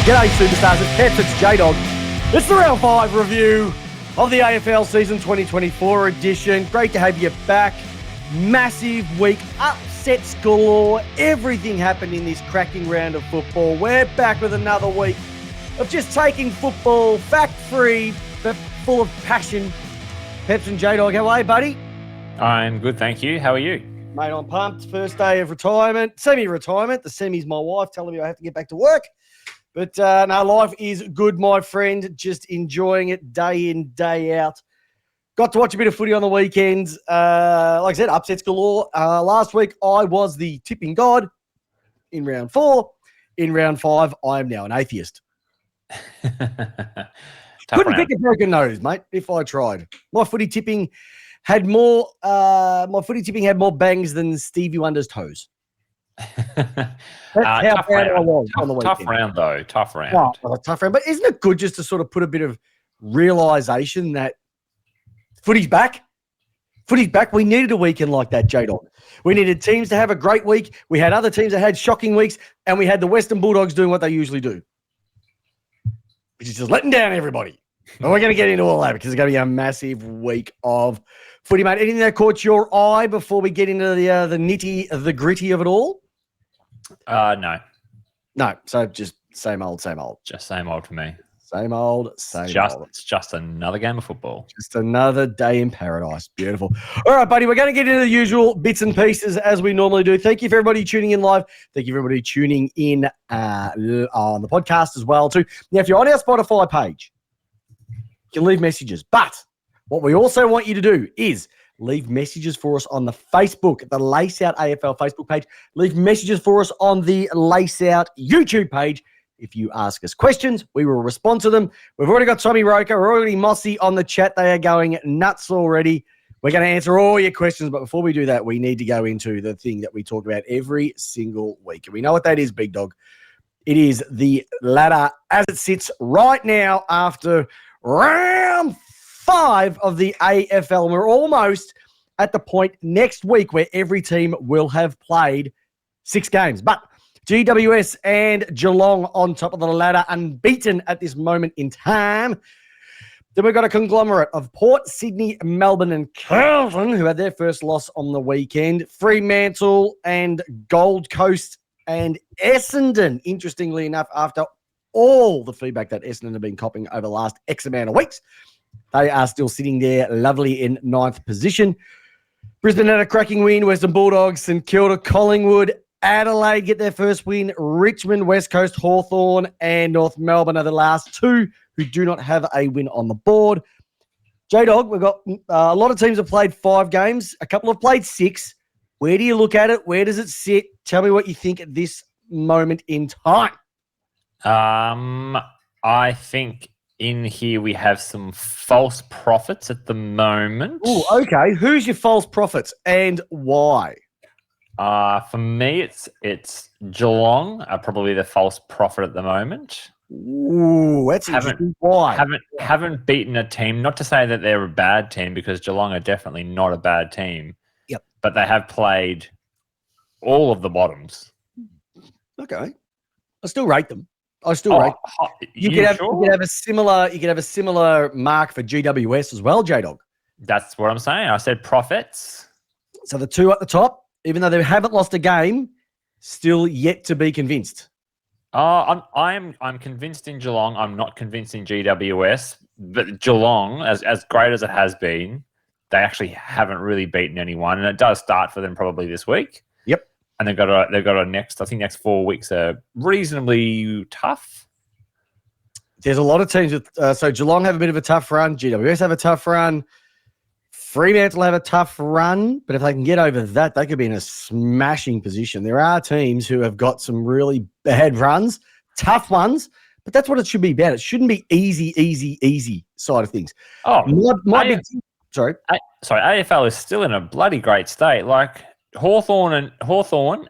G'day, superstars. It's Peps, it's Jdog. It's the Round 5 review of the AFL Season 2024 edition. Great to have you back. Massive week. Upsets galore. Everything happened in this cracking round of football. We're back with another week of just taking football fact-free, but full of passion. Peps and Jdog, how are you, buddy? I'm good, thank you. How are you? Mate, I'm pumped. First day of retirement, semi-retirement. The semi's my wife telling me I have to get back to work. But no, life is good, my friend. Just enjoying it day in, day out. Got to watch a bit of footy on the weekends. Like I said, upsets galore. Last week, I was the tipping god in round 4. In round 5, I am now an atheist. Couldn't pick a broken nose, mate, if I tried. My footy tipping had more bangs than Stevie Wonder's toes. That's how bad I was on the weekend. Tough round, though. Tough round. Oh, a tough round. But isn't it good just to sort of put a bit of realisation that footy's back? Footy's back. We needed a weekend like that, Jdog. We needed teams to have a great week. We had other teams that had shocking weeks, and we had the Western Bulldogs doing what they usually do, which is just letting down everybody. And we're going to get into all that because it's going to be a massive week of footy, mate. Anything that caught your eye before we get into the nitty, the gritty of it all? No. No, so just same old, same old. Just same old for me. Same old, old. It's just another game of football. Just another day in paradise. Beautiful. All right, buddy, we're going to get into the usual bits and pieces as we normally do. Thank you for everybody tuning in live. Thank you for everybody tuning in on the podcast as well, too. Now, if you're on our Spotify page, you can leave messages. But what we also want you to do is leave messages for us on the Facebook, the Lace Out AFL Facebook page. Leave messages for us on the Lace Out YouTube page. If you ask us questions, we will respond to them. We've already got Tommy Roker. We're already Mossy on the chat. They are going nuts already. We're going to answer all your questions. But before we do that, we need to go into the thing that we talk about every single week. And we know what that is, Big Dog. It is the ladder as it sits right now after round 5 of the AFL. And we're almost at the point next week where every team will have played 6 games. But GWS and Geelong on top of the ladder, unbeaten at this moment in time. Then we've got a conglomerate of Port, Sydney, Melbourne and Carlton, who had their first loss on the weekend. Fremantle and Gold Coast and Essendon, interestingly enough, after all the feedback that Essendon have been copping over the last X amount of weeks, they are still sitting there lovely in 9th position. Brisbane had a cracking win. Western Bulldogs, St Kilda, Collingwood, Adelaide get their first win. Richmond, West Coast, Hawthorn, and North Melbourne are the last 2 who do not have a win on the board. J-Dog, we've got a lot of teams have played 5 games. A couple have played 6. Where do you look at it? Where does it sit? Tell me what you think at this moment in time. I think in here we have some false prophets at the moment. Oh, okay. Who's your false prophets and why? For me, it's Geelong are probably the false prophet at the moment. Ooh, that's interesting. Why? Haven't beaten a team. Not to say that they're a bad team, because Geelong are definitely not a bad team. Yep. But they have played all of the bottoms. Okay. I still rate them. You could have a similar mark for GWS as well, J-Dog. That's what I'm saying. I said prophets. So the 2 at the top, even though they haven't lost a game, still yet to be convinced. I'm convinced in Geelong. I'm not convinced in GWS. But Geelong, as great as it has been, they actually haven't really beaten anyone, and it does start for them probably this week. Yep. And they've got a next 4 weeks are reasonably tough. There's a lot of teams with so Geelong have a bit of a tough run. GWS have a tough run. Fremantle have a tough run, but if they can get over that, they could be in a smashing position. There are teams who have got some really bad runs, tough ones, but that's what it should be about. It shouldn't be easy side of things. Oh, sorry. AFL is still in a bloody great state. Like Hawthorn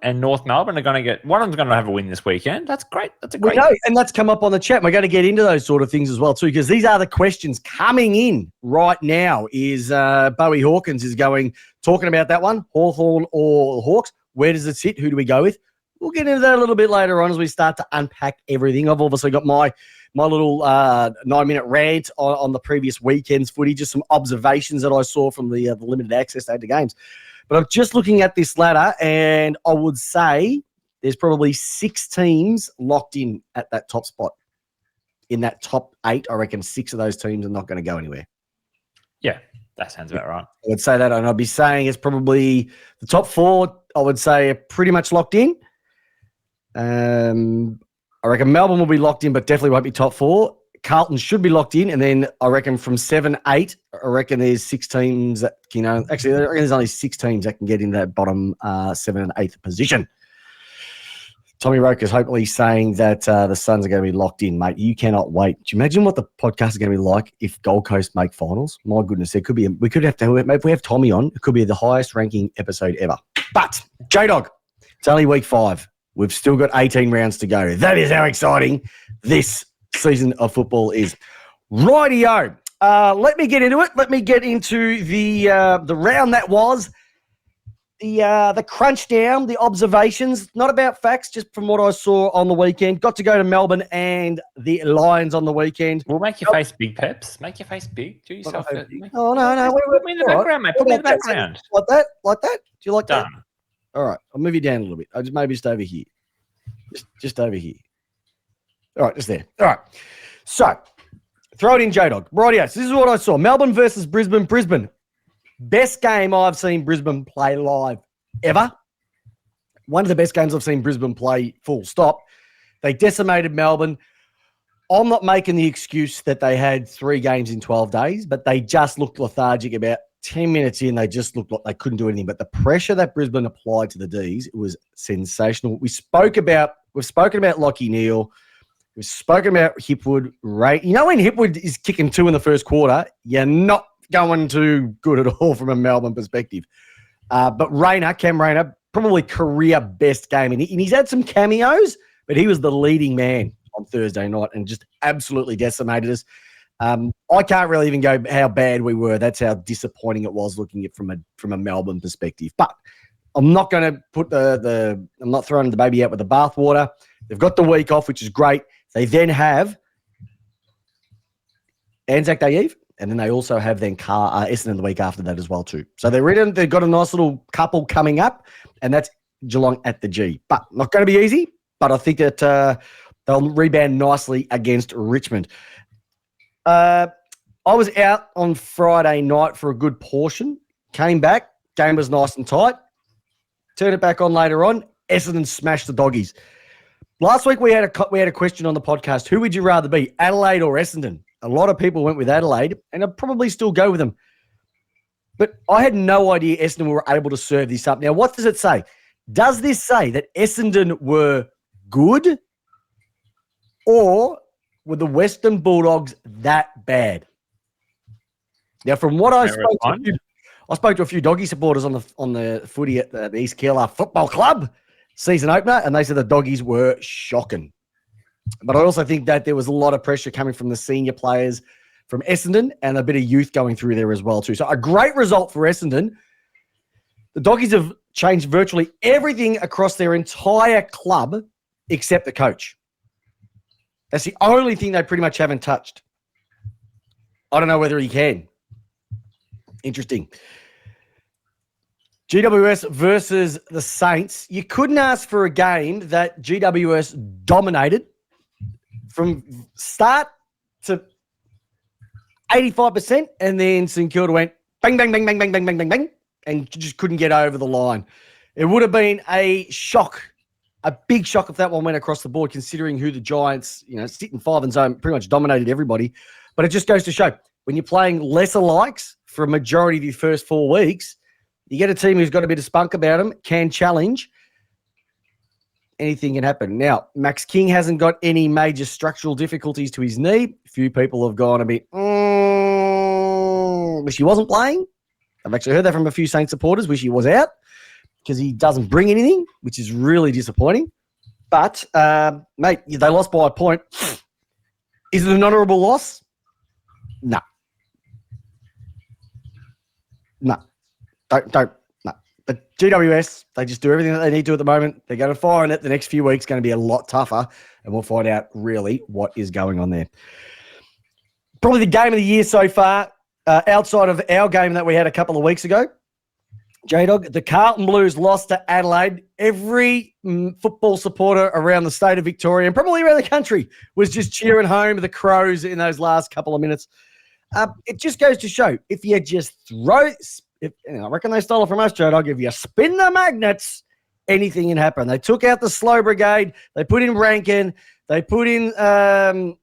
and North Melbourne are going to get one of them's going to have a win this weekend. That's great. That's a great. We know, and that's come up on the chat. We're going to get into those sort of things as well too, because these are the questions coming in right now. Is Bowie Hawkins is talking about that one, Hawthorn or Hawks? Where does it sit? Who do we go with? we'll get into that a little bit later on as we start to unpack everything. I've obviously got my little 9-minute rant on the previous weekend's footy, just some observations that I saw from the limited access I had to games. But I'm just looking at this ladder, and I would say there's probably 6 teams locked in at that top spot. In that top 8, I reckon 6 of those teams are not going to go anywhere. Yeah, that sounds about right. I would say that, and I'd be saying it's probably the top 4, I would say, are pretty much locked in. I reckon Melbourne will be locked in, but definitely won't be top 4. Carlton should be locked in, and then I reckon from 7, 8, I reckon there's 6 teams that, actually, I reckon there's only 6 teams that can get in that bottom 7 and 8th position. Tommy Roker's hopefully saying that the Suns are going to be locked in, mate. You cannot wait. Do you imagine what the podcast is going to be like if Gold Coast make finals? My goodness, it could be. We could have to. If we have Tommy on, it could be the highest ranking episode ever. But Jdog, it's only week 5. We've still got 18 rounds to go. That is how exciting this season of football is. Rightio. Let me get into it. Let me get into the round that was. The crunch down, the observations, not about facts, just from what I saw on the weekend. Got to go to Melbourne and the Lions on the weekend. We'll make your face big, Peps. Make your face big. Do yourself. Oh, no. Put me in the background, mate. Put me in the background. Like that? Like that? Do you like Done. that? All right. I'll move you down a little bit. I'll just maybe just over here. Just over here. All right, just there. All right. So, throw it in, Jdog. Rightio. So this is what I saw. Melbourne versus Brisbane. Brisbane. Best game I've seen Brisbane play live ever. One of the best games I've seen Brisbane play full stop. They decimated Melbourne. I'm not making the excuse that they had 3 games in 12 days, but they just looked lethargic. About 10 minutes in, they just looked like they couldn't do anything. But the pressure that Brisbane applied to the Ds, it was sensational. We've spoken about Lockie Neal. We've spoken about Hipwood. When Hipwood is kicking 2 in the first quarter, you're not going too good at all from a Melbourne perspective. But Cam Rayner, probably career best game. And he's had some cameos, but he was the leading man on Thursday night and just absolutely decimated us. I can't really even go how bad we were. That's how disappointing it was looking at from a Melbourne perspective. But I'm not going to put I'm not throwing the baby out with the bathwater. They've got the week off, which is great. They then have Anzac Day Eve. And then they also have Essendon the week after that as well too. So they've got a nice little couple coming up, and that's Geelong at the G. But not going to be easy, but I think that they'll rebound nicely against Richmond. I was out on Friday night for a good portion, came back, game was nice and tight, turned it back on later on, Essendon smashed the Doggies. Last week we had a question on the podcast, who would you rather be, Adelaide or Essendon? A lot of people went with Adelaide, and I'd probably still go with them. But I had no idea Essendon were able to serve this up. Now, what does it say? Does this say that Essendon were good, or were the Western Bulldogs that bad? Now, from what I spoke to a few Doggy supporters on the footy at the East Keeler Football Club season opener, and they said the Doggies were shocking. But I also think that there was a lot of pressure coming from the senior players from Essendon and a bit of youth going through there as well too. So a great result for Essendon. The Doggies have changed virtually everything across their entire club except the coach. That's the only thing they pretty much haven't touched. I don't know whether he can. Interesting. GWS versus the Saints. You couldn't ask for a game that GWS dominated from start to 85%, and then St Kilda went bang, bang, bang, bang, bang, bang, bang, bang, bang, and just couldn't get over the line. It would have been a shock, a big shock if that one went across the board, considering who the Giants, sitting 5 and zone, pretty much dominated everybody. But it just goes to show, when you're playing lesser likes for a majority of your first 4 weeks, you get a team who's got a bit of spunk about them, can challenge. Anything can happen. Now, Max King hasn't got any major structural difficulties to his knee. A few people have gone a bit, wish he wasn't playing. I've actually heard that from a few Saints supporters, wish he was out because he doesn't bring anything, which is really disappointing. But, mate, they lost by a point. Is it an honourable loss? No. No. But GWS, they just do everything that they need to at the moment. They're going to fire on it. The next few weeks going to be a lot tougher, and we'll find out really what is going on there. Probably the game of the year so far, outside of our game that we had a couple of weeks ago, Jdog, the Carlton Blues lost to Adelaide. Every football supporter around the state of Victoria and probably around the country was just cheering home the Crows in those last couple of minutes. It just goes to show, if you just throw... I reckon they stole it from us, Jdog. If you spin the magnets, anything can happen. They took out the slow brigade. They put in Rankin. They put in the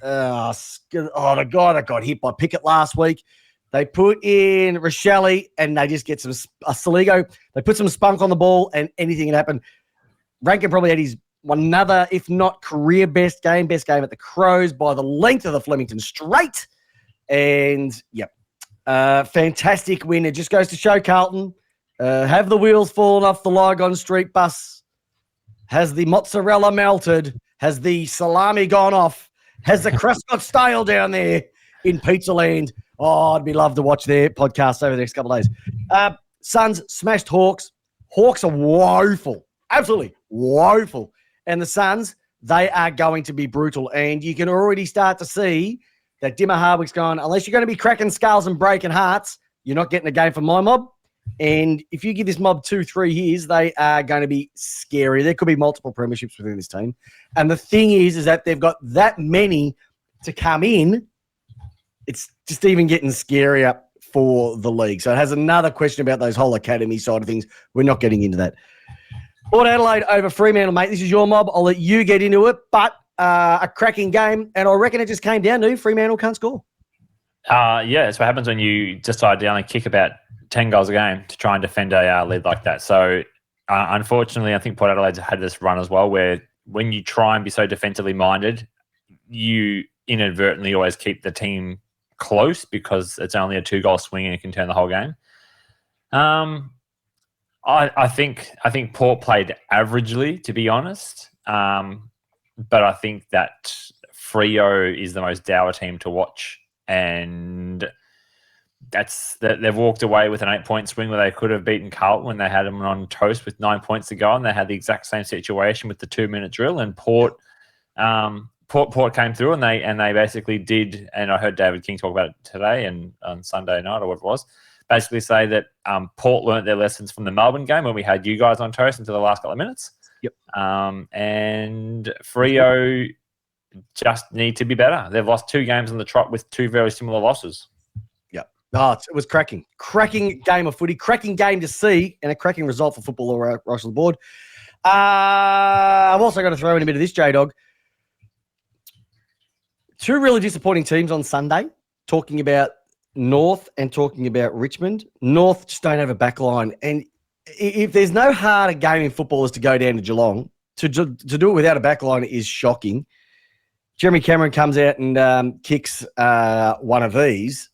guy that got hit by Pickett last week. They put in Rochelle, and they just get some Saligo. They put some spunk on the ball, and anything can happen. Rankin probably had his another, if not career best game at the Crows by the length of the Flemington Straight. And, yep. Fantastic win. It just goes to show Carlton, have the wheels fallen off the Lygon Street bus? Has the mozzarella melted? Has the salami gone off? Has the crust got stale down there in Pizza Land? Oh, I'd be love to watch their podcast over the next couple of days. Suns smashed Hawks. Hawks are woeful. Absolutely woeful. And the Suns, they are going to be brutal. And you can already start to see that Dimmer Hardwick's gone, unless you're going to be cracking skulls and breaking hearts, you're not getting a game from my mob. And if you give this mob 2-3 years, they are going to be scary. There could be multiple premierships within this team. And the thing is that they've got that many to come in. It's just even getting scarier for the league. So it has another question about those whole academy side of things. We're not getting into that. Port Adelaide over Fremantle, mate. This is your mob. I'll let you get into it. But a cracking game, and I reckon it just came down to Fremantle can't score. Yeah, that's what happens when you decide to only kick about 10 goals a game to try and defend a lead like that. So, unfortunately, I think Port Adelaide's had this run as well where when you try and be so defensively minded, you inadvertently always keep the team close because it's only a 2-goal swing and it can turn the whole game. I think Port played averagely, to be honest. But I think that Freo is the most dour team to watch, and they've walked away with an 8-point swing where they could have beaten Carlton when they had them on toast with 9 points to go, and they had the exact same situation with the 2-minute drill. And Port came through, and they basically did. And I heard David King talk about it today and on Sunday night or what it was. Basically say that Port learnt their lessons from the Melbourne game when we had you guys on toast until the last couple of minutes. Yep. And Freo just need to be better. They've lost 2 games on the trot with 2 very similar losses. Yep. Oh, it was cracking. Cracking game of footy. Cracking game to see, and a cracking result for football all across the board. I've also got to throw in a bit of this, Jdog. 2 really disappointing teams on Sunday, talking about North and talking about Richmond. North just don't have a back line, and if there's no harder game in football is to go down to Geelong, to do it without a backline is shocking. Jeremy Cameron comes out and kicks one of these.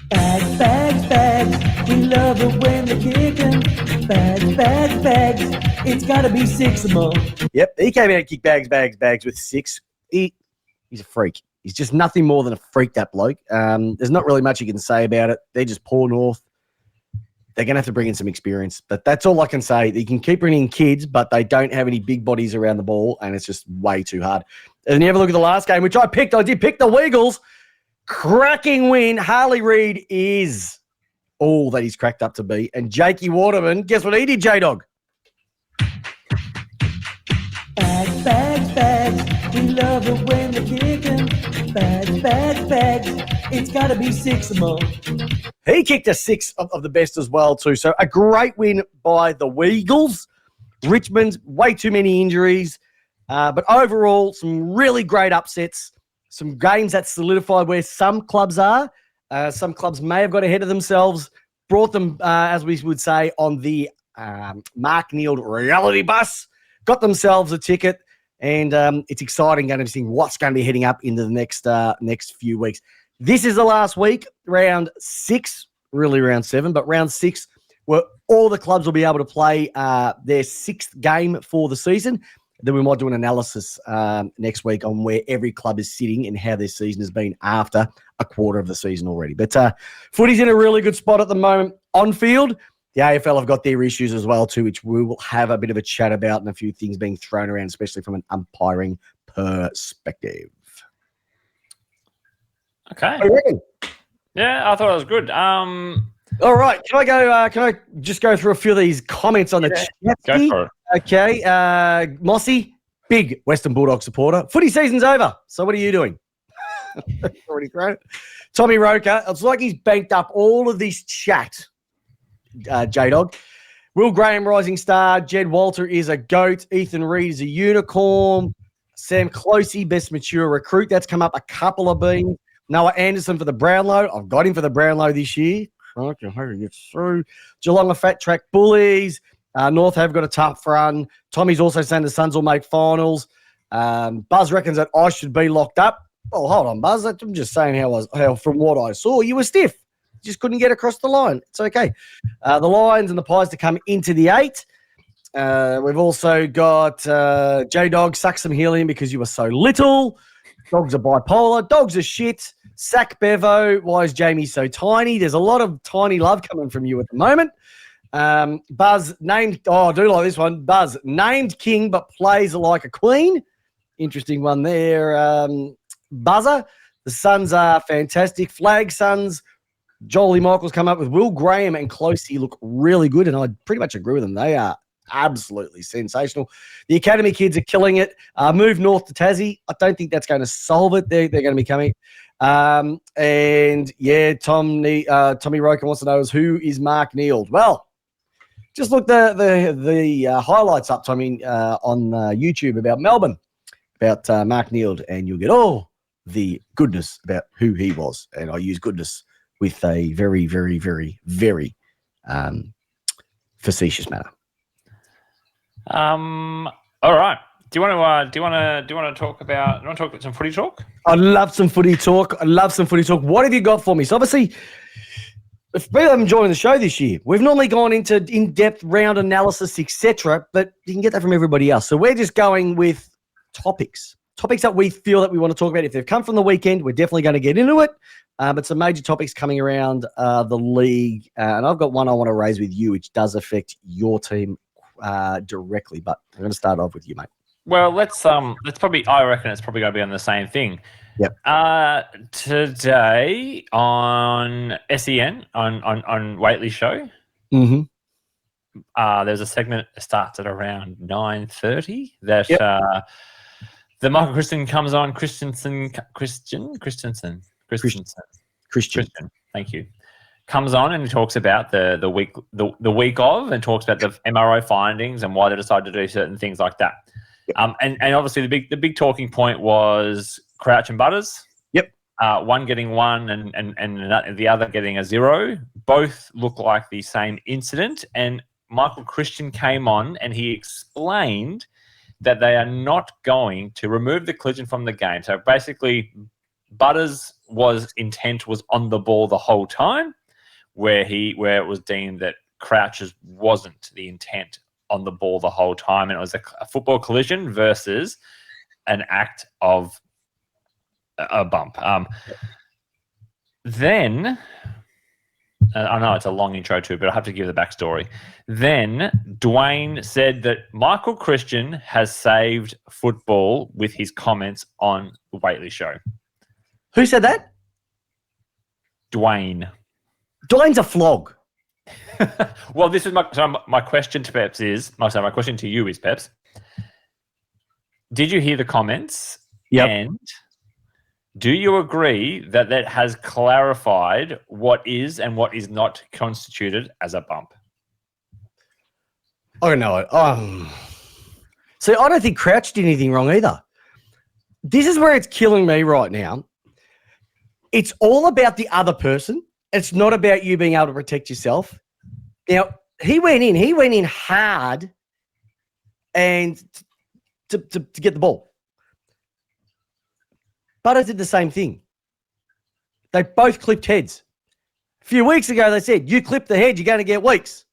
Bags, bags, bags. We love it when they're kicking. Bags, bags, bags. It's got to be 6 of them. Yep, he came out and kicked bags with 6. He's a freak. He's just nothing more than a freak, that bloke. There's not really much you can say about it. They're just poor North. They're going to have to bring in some experience. But that's all I can say. You can keep bringing in kids, but they don't have any big bodies around the ball, and it's just way too hard. And then you have a look at the last game, which I picked. I did pick the Weagles. Cracking win. Harley Reid is all that he's cracked up to be. And Jakey Waterman, guess what he did, Jdog? Bags, bags, bags. We love it when they're kicking. Bags, bags, bags. It's got to be 6 of them. He kicked a 6 of the best as well, too. So a great win by the Weagles. Richmond, way too many injuries. But overall, some really great upsets. Some games that solidified where some clubs are. Some clubs may have got ahead of themselves. Brought them, as we would say, on the Mark Neild reality bus. Got themselves a ticket. And it's exciting going to see what's going to be heading up into the next few weeks. This is the last week, round 6, really round 7, but round 6, where all the clubs will be able to play their 6th game for the season. Then we might do an analysis next week on where every club is sitting and how their season has been after a quarter of the season already. But footy's in a really good spot at the moment. On field, the AFL have got their issues as well too, which we will have a bit of a chat about and a few things being thrown around, especially from an umpiring perspective. Okay. What do you reckon? Yeah, I thought it was good. All right. Can I go? Can I just go through a few of these comments on the chat? Go for it. Okay. Mossy, big Western Bulldog supporter. Footy season's over. So what are you doing? Already thrown it. Tommy Roker. It's like he's banked up all of this chat. Jdog. Will Graham, rising star. Jed Walter is a goat. Ethan Reid is a unicorn. Sam Closey, best mature recruit. That's come up a couple of beans. Noah Anderson for the Brownlow. I've got him for the Brownlow this year. Okay, hope he gets through. Geelong are fat track bullies. North have got a tough run. Tommy's also saying the Suns will make finals. Buzz reckons that I should be locked up. Oh, hold on, Buzz. I'm just saying how from what I saw, you were stiff. Just couldn't get across the line. It's okay. The Lions and the Pies to come into the 8. We've also got J-Dog, suck some helium because you were so little. Dogs are bipolar. Dogs are shit. Sack Bevo. Why is Jamie so tiny? There's a lot of tiny love coming from you at the moment. Buzz named, I do like this one. Buzz named king but plays like a queen. Interesting one there. Buzzer. The Suns are fantastic. Flag Suns. Jolie Michaels come up with Will Graham and Closey look really good, and I pretty much agree with them. They are absolutely sensational. The Academy kids are killing it. Move north to Tassie. I don't think that's going to solve it. They're going to be coming. And yeah, Tommy Roker wants to know is who is Mark Neild? Well, just look the highlights up, Tommy, on YouTube about Melbourne, about Mark Neild, and you'll get all the goodness about who he was. And I use goodness with a very, very, very, very facetious manner. All right. Do you want to talk about some footy talk? I love some footy talk. What have you got for me? So obviously, if people have been enjoying the show this year, we've normally gone into in-depth round analysis, etc., but you can get that from everybody else. So we're just going with topics that we feel that we want to talk about. If they've come from the weekend, we're definitely going to get into it. But some major topics coming around the league, and I've got one I want to raise with you, which does affect your team directly. But I'm going to start off with you, mate. Well, let's probably. I reckon it's probably going to be on the same thing. Yep. Today on SEN on Waitley's show. Mm-hmm. There's a segment that starts at around 9:30 that the Michael Christian comes on. Christian. Thank you. Comes on and he talks about the week of, and talks about the MRO findings and why they decided to do certain things like that. Yep. And obviously the big talking point was Crouch and Butters. Yep. One getting 1 and the other getting a 0. Both look like the same incident. And Michael Christian came on and he explained that they are not going to remove the collision from the game. So basically, Butters' intent was on the ball the whole time, where it was deemed that Crouch's wasn't the intent on the ball the whole time, and it was a football collision versus an act of a bump. Then, I know it's a long intro too, but I have to give the backstory. Then Dwayne said that Michael Christian has saved football with his comments on the Waitley show. Who said that? Dwayne's a flog. Well, this is my question to Peps my question to you is, Peps, did you hear the comments? Yep. And do you agree that has clarified what is and what is not constituted as a bump? I don't know. See, I don't think Crouch did anything wrong either. This is where it's killing me right now. It's all about the other person. It's not about you being able to protect yourself. Now, he went in hard and to get the ball. Butters did the same thing. They both clipped heads. A few weeks ago, they said, you clip the head, you're going to get weeks.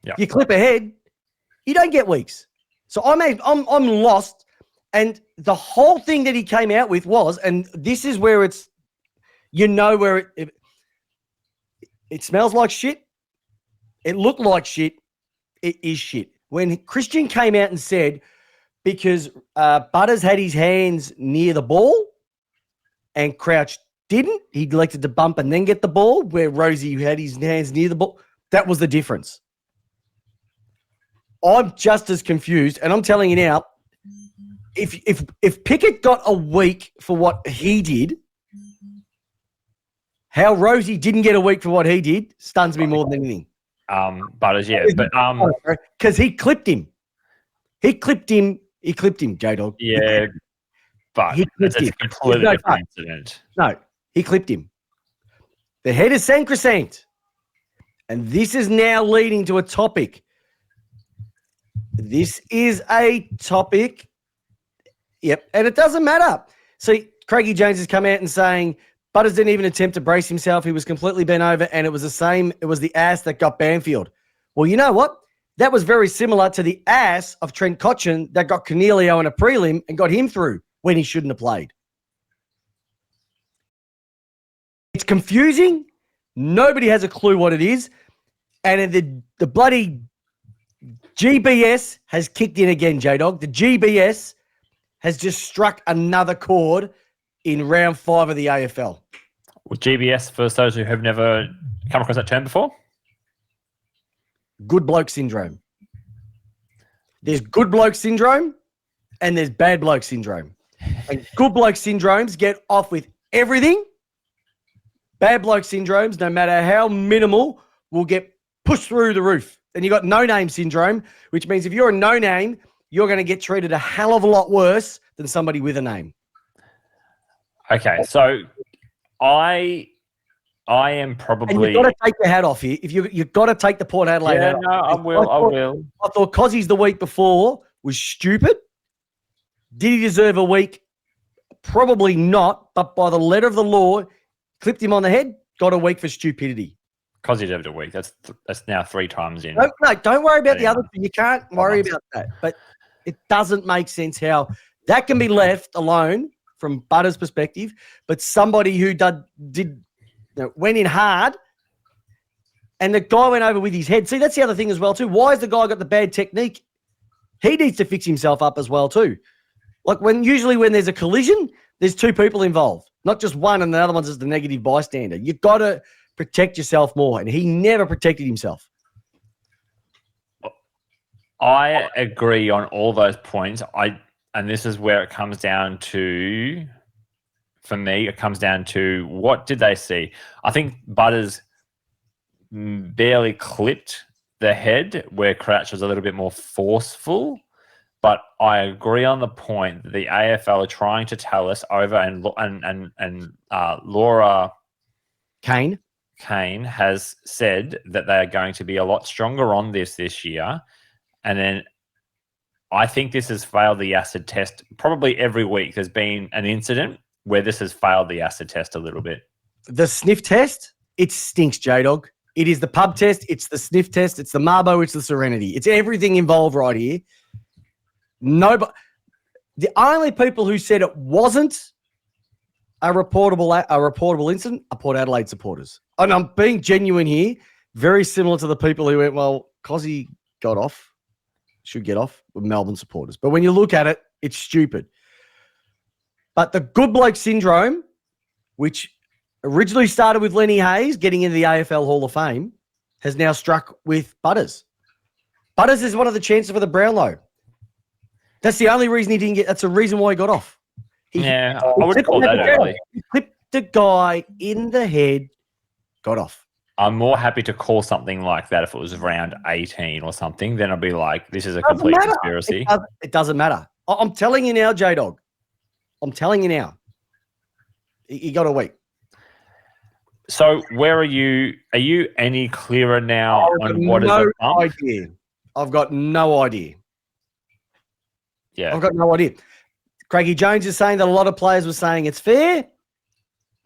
Yeah. You clip a head, you don't get weeks. So I'm lost. And the whole thing that he came out with was, and this is where it's, where it smells like shit. It looked like shit. It is shit. When Christian came out and said, because Butters had his hands near the ball and Crouch didn't, he elected to bump and then get the ball, where Rosie had his hands near the ball. That was the difference. I'm just as confused, and I'm telling you now, if Pickett got a week for what he did, how Rosie didn't get a week for what he did stuns me more than anything. Butters, yeah, but because he clipped him. He clipped him, Jdog. Yeah, but it's a completely different incident. No, he clipped him. The head is sacrosanct. And this is now leading to a topic. This is a topic. Yep, and it doesn't matter. See, Craigie Jones has come out and saying Butters didn't even attempt to brace himself. He was completely bent over, and it was the ass that got Banfield. Well, you know what? That was very similar to the ass of Trent Cotchin that got Cornelio in a prelim and got him through when he shouldn't have played. It's confusing. Nobody has a clue what it is. And the bloody GBS has kicked in again, J-Dog. The GBS has just struck another chord in round 5 of the AFL. Well, GBS, for those who have never come across that term before? Good bloke syndrome. There's good bloke syndrome and there's bad bloke syndrome. And good bloke syndromes get off with everything. Bad bloke syndromes, no matter how minimal, will get pushed through the roof. And you got no-name syndrome, which means if you're a no-name, you're going to get treated a hell of a lot worse than somebody with a name. Okay, so I am probably... And you've got to take your hat off here. If you've got to take the Port Adelaide hat no, off. I will. I thought Cozzy's the week before was stupid. Did he deserve a week? Probably not, but by the letter of the law, clipped him on the head, got a week for stupidity. Cozzy deserved a week. That's now 3 times in. No, don't worry about the other thing. You can't worry about that. But it doesn't make sense how that can be left alone from Butters' perspective, but somebody who went in hard and the guy went over with his head. See, that's the other thing as well too. Why has the guy got the bad technique? He needs to fix himself up as well too. Like usually when there's a collision, there's 2 people involved, not just one and the other one's just the negative bystander. You've got to protect yourself more, and he never protected himself. I agree on all those points. And this is where it comes down to, for me, it comes down to what did they see? I think Butters barely clipped the head where Crouch was a little bit more forceful. But I agree on the point that the AFL are trying to tell us over, and Laura Kane has said that they are going to be a lot stronger on this year. And then I think this has failed the acid test. Probably every week there's been an incident where this has failed the acid test a little bit. The sniff test, it stinks, J-Dog. It is the pub test. It's the sniff test. It's the Marbo. It's the Serenity. It's everything involved right here. Nobody. The only people who said it wasn't a reportable incident are Port Adelaide supporters. And I'm being genuine here. Very similar to the people who went, well, Cozzy got off. Should get off with Melbourne supporters. But when you look at it, it's stupid. But the good bloke syndrome, which originally started with Lenny Hayes getting into the AFL Hall of Fame, has now struck with Butters. Butters is one of the chances for the Brownlow. That's the only reason he didn't get. That's the reason why he got off. I would call that early. He clipped the guy in the head, got off. I'm more happy to call something like that if it was around 18 or something. Then I'd be like, this is a complete conspiracy. It doesn't matter. I'm telling you now, J-Dog. I'm telling you now. He got a week. So where are you? Are you any clearer now on what is a bump? Idea. I've got no idea. Yeah. I've got no idea. Craigie Jones is saying that a lot of players were saying it's fair.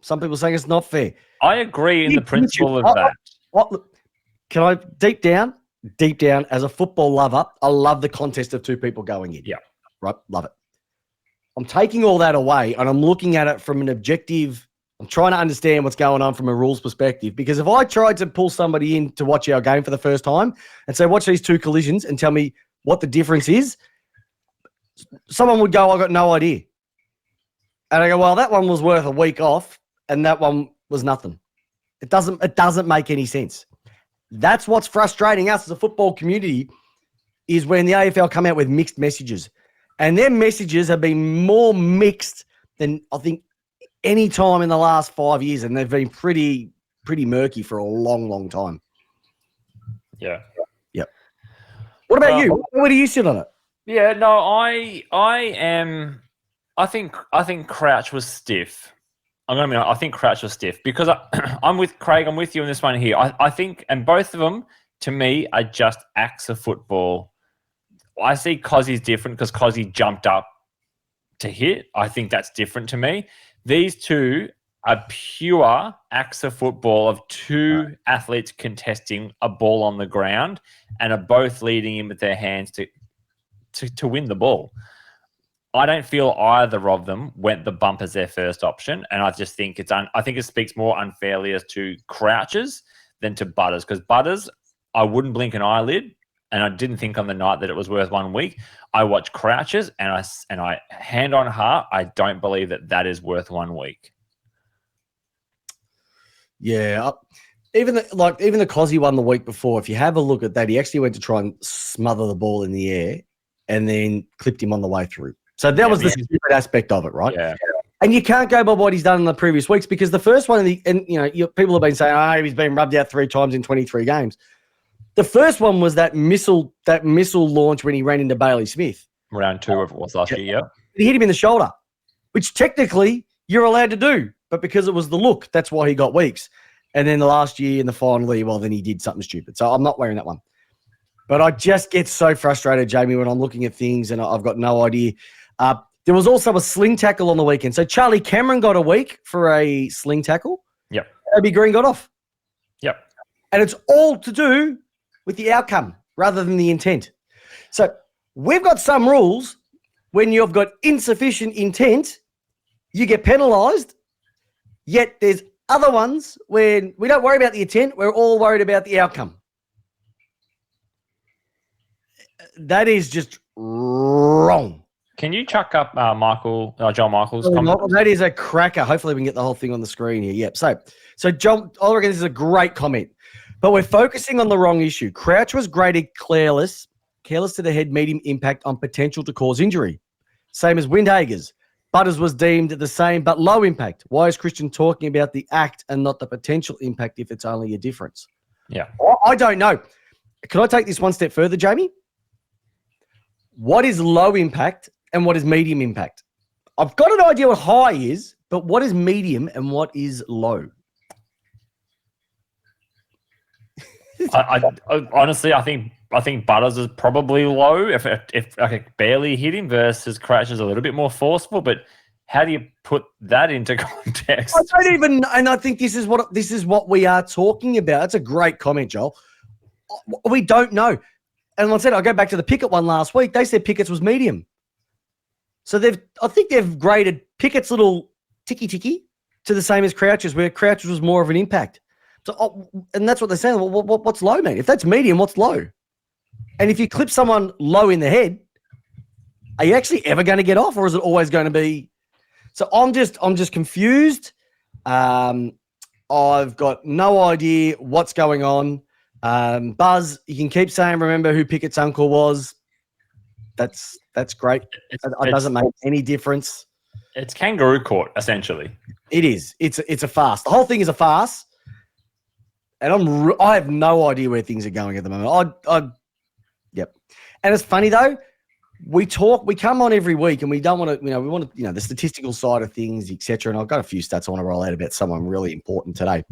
Some people saying it's not fair. I agree in the principle of that. Can I deep down? deep down, as a football lover, I love the contest of two people going in. Yeah. Right? Love it. I'm taking all that away and I'm looking at it from an objective. I'm trying to understand what's going on from a rules perspective, because if I tried to pull somebody in to watch our game for the first time and say, watch these two collisions and tell me what the difference is, someone would go, I got no idea. And I go, well, that one was worth a week off and that one was nothing. It doesn't make any sense. That's what's frustrating us as a football community, is when the AFL come out with mixed messages. And their messages have been more mixed than I think any time in the last 5 years, and they've been pretty murky for a long, long time. Yeah. Yep. What about you? Where do you sit on it? Yeah, no, I think Crouch was stiff. I think Crouch was stiff because I'm with Craig. I'm with you on this one here. I think, and both of them to me are just acts of football. I see Cozzy's different because Cozzy jumped up to hit. I think that's different to me. These two are pure acts of football of two athletes contesting a ball on the ground and are both leading in with their hands to win the ball. I don't feel either of them went the bump as their first option, and I just think I think it speaks more unfairly as to Crouches than to Butters, because Butters, I wouldn't blink an eyelid, and I didn't think on the night that it was worth 1 week. I watched Crouches, and I hand on heart, I don't believe that is worth 1 week. Yeah, even the Cozzy one the week before. If you have a look at that, he actually went to try and smother the ball in the air, and then clipped him on the way through. So that was the stupid aspect of it, right? Yeah. And you can't go by what he's done in the previous weeks, because the first one, people have been saying, he's been rubbed out 3 times in 23 games. The first one was that missile launch when he ran into Bailey Smith. Round 2 of it was last year, yeah. He hit him in the shoulder, which technically you're allowed to do, but because it was the look, that's why he got weeks. And then the last year in the final year, well, then he did something stupid. So I'm not wearing that one. But I just get so frustrated, Jamie, when I'm looking at things and I've got no idea. There was also a sling tackle on the weekend. So Charlie Cameron got a week for a sling tackle. Yep. Toby Green got off. Yep. And it's all to do with the outcome rather than the intent. So we've got some rules. When you've got insufficient intent, you get penalised. Yet there's other ones where we don't worry about the intent. We're all worried about the outcome. That is just wrong. Can you chuck up John Michael's comment? That is a cracker. Hopefully we can get the whole thing on the screen here. Yep. So John, I reckon this is a great comment. But we're focusing on the wrong issue. Crouch was graded careless to the head, medium impact on potential to cause injury. Same as Windhager's. Butters was deemed the same but low impact. Why is Christian talking about the act and not the potential impact if it's only a difference? Yeah. I don't know. Can I take this one step further, Jamie? What is low impact and what is medium impact? I've got an idea what high is, but what is medium and what is low? I honestly, I think Butters is probably low if I could barely hit him versus Crouch is a little bit more forceful. But how do you put that into context? I don't even, and I think this is what we are talking about. It's a great comment, Joel. We don't know. And like I said, I go back to the Pickett one last week. They said Pickett's was medium. So I think they've graded Pickett's little ticky to the same as Crouch's, where Crouch's was more of an impact. So, and that's what they're saying. Well, what's low, man? If that's medium, what's low? And if you clip someone low in the head, are you actually ever going to get off, or is it always going to be? So I'm just confused. I've got no idea what's going on. Buzz, you can keep saying, remember who Pickett's uncle was. That's great. It doesn't make any difference. It's kangaroo court, essentially. It is. It's a farce. The whole thing is a farce. And I have no idea where things are going at the moment. Yep. And it's funny though. We come on every week, and we don't want to, we want to, the statistical side of things, etc. And I've got a few stats I want to roll out about someone really important today.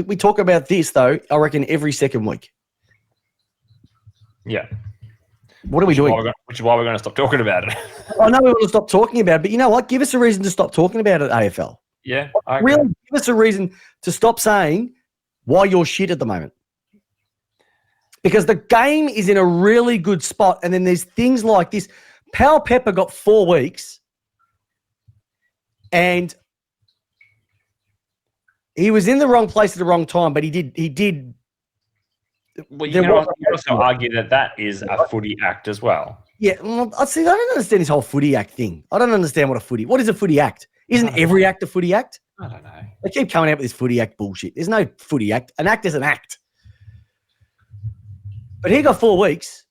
We talk about this though, I reckon every second week. Yeah. What are we doing? Which is why we're going to stop talking about it. I know we want to stop talking about it, but you know what? Give us a reason to stop talking about it, AFL. Yeah. Really give us a reason to stop saying why you're shit at the moment. Because the game is in a really good spot, and then there's things like this. Pal Pepper got 4 weeks, and he was in the wrong place at the wrong time, but he did. Well, you can also argue that is a footy act as well. Yeah, well, I don't understand this whole footy act thing. I don't understand what is a footy act? Isn't every act a footy act? I don't know. They keep coming out with this footy act bullshit. There's no footy act. An act is an act. But he got 4 weeks,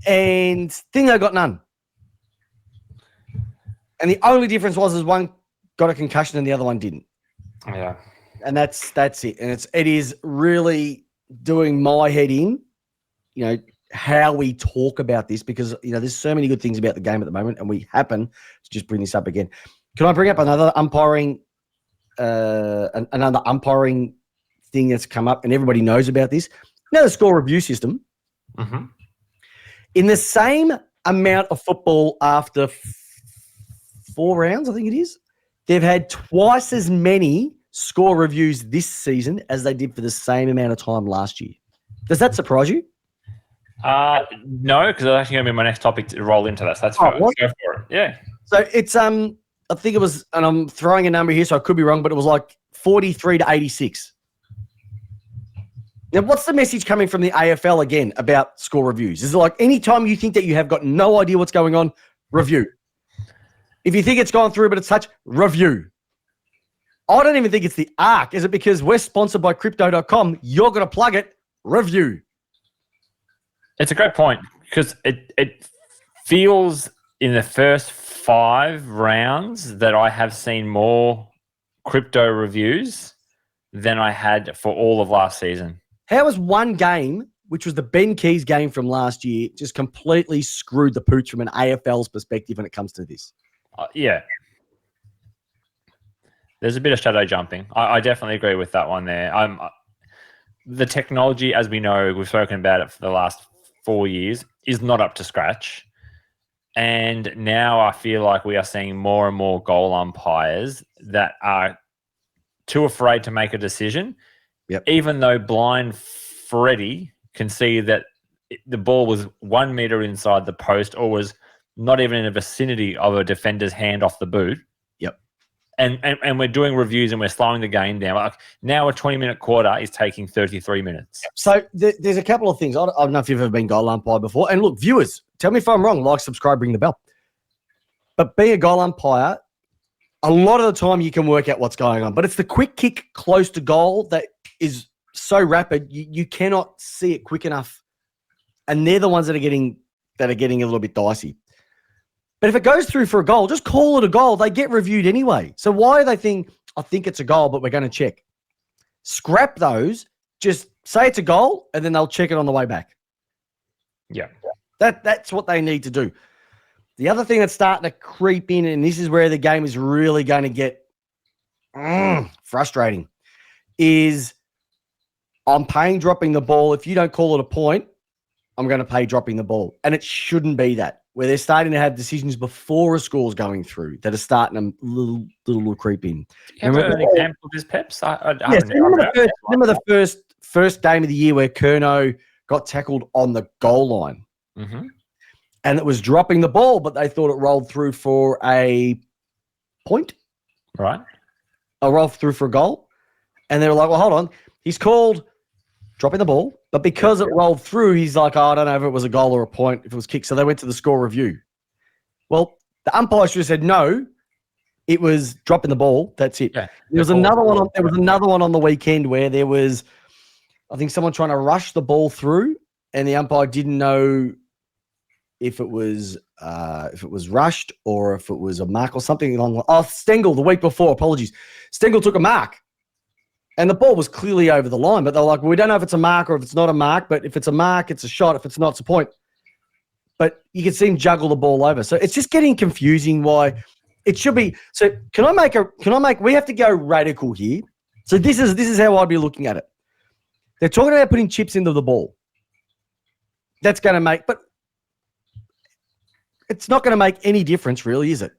and Thingo got none. And the only difference was one got a concussion and the other one didn't. Yeah. And that's it. And it is really doing my head in, how we talk about this, because, there's so many good things about the game at the moment, and we happen to just bring this up again. Can I bring up another umpiring thing that's come up, and everybody knows about this? The score review system. Mm-hmm. In the same amount of football after 4 rounds, I think it is, they've had twice as many score reviews this season as they did for the same amount of time last year. Does that surprise you? No, because it's actually going to be my next topic to roll into that. So that's fine. Let's go for it. Yeah. So it's I think it was, and I'm throwing a number here, so I could be wrong, but it was like 43 to 86. Now, what's the message coming from the AFL again about score reviews? Is it like any time you think that you have got no idea what's going on, review? If you think it's gone through but it's touch, review. I don't even think it's the arc. Is it because we're sponsored by Crypto.com? You're going to plug it, review. It's a great point, because it feels in the first 5 rounds that I have seen more crypto reviews than I had for all of last season. How was one game, which was the Ben Keys game from last year, just completely screwed the pooch from an AFL's perspective when it comes to this? Yeah. There's a bit of shadow jumping. I definitely agree with that one there. The technology, as we know, we've spoken about it for the last 4 years, is not up to scratch. And now I feel like we are seeing more and more goal umpires that are too afraid to make a decision. Yep. Even though blind Freddie can see that the ball was 1 meter inside the post or was not even in the vicinity of a defender's hand off the boot. Yep. And we're doing reviews and we're slowing the game down. Like now a 20-minute quarter is taking 33 minutes. So there's a couple of things. I don't know if you've ever been goal umpire before. And look, viewers, tell me if I'm wrong. Like, subscribe, ring the bell. But being a goal umpire, a lot of the time you can work out what's going on. But it's the quick kick close to goal that is so rapid, you cannot see it quick enough. And they're the ones that are getting a little bit dicey. But if it goes through for a goal, just call it a goal. They get reviewed anyway. So why do they think, I think it's a goal, but we're going to check? Scrap those. Just say it's a goal, and then they'll check it on the way back. Yeah. That's what they need to do. The other thing that's starting to creep in, and this is where the game is really going to get frustrating, is I'm paying dropping the ball. If you don't call it a point, I'm going to pay dropping the ball. And it shouldn't be that, where they're starting to have decisions before a score's going through that are starting to little creep in. Remember an example of this, Peps? Remember the first game of the year where Curnow got tackled on the goal line. Mm-hmm. And it was dropping the ball, but they thought it rolled through for a point. Right. Or rolled through for a goal. And they were like, well, hold on. He's called dropping the ball, but because it rolled through, he's like, I don't know if it was a goal or a point, if it was kicked. So they went to the score review. Well, the umpire should have said, no, it was dropping the ball. That's it. Yeah. There was another one on the weekend where there was, I think, someone trying to rush the ball through, and the umpire didn't know if it was rushed or if it was a mark or something along. Stengel the week before. Apologies. Stengel took a mark, and the ball was clearly over the line. But they're like, well, we don't know if it's a mark or if it's not a mark. But if it's a mark, it's a shot. If it's not, it's a point. But you can see him juggle the ball over. So it's just getting confusing. Why it should be. So we have to go radical here. So this is how I'd be looking at it. They're talking about putting chips into the ball. That's going to make, but it's not going to make any difference, really, is it?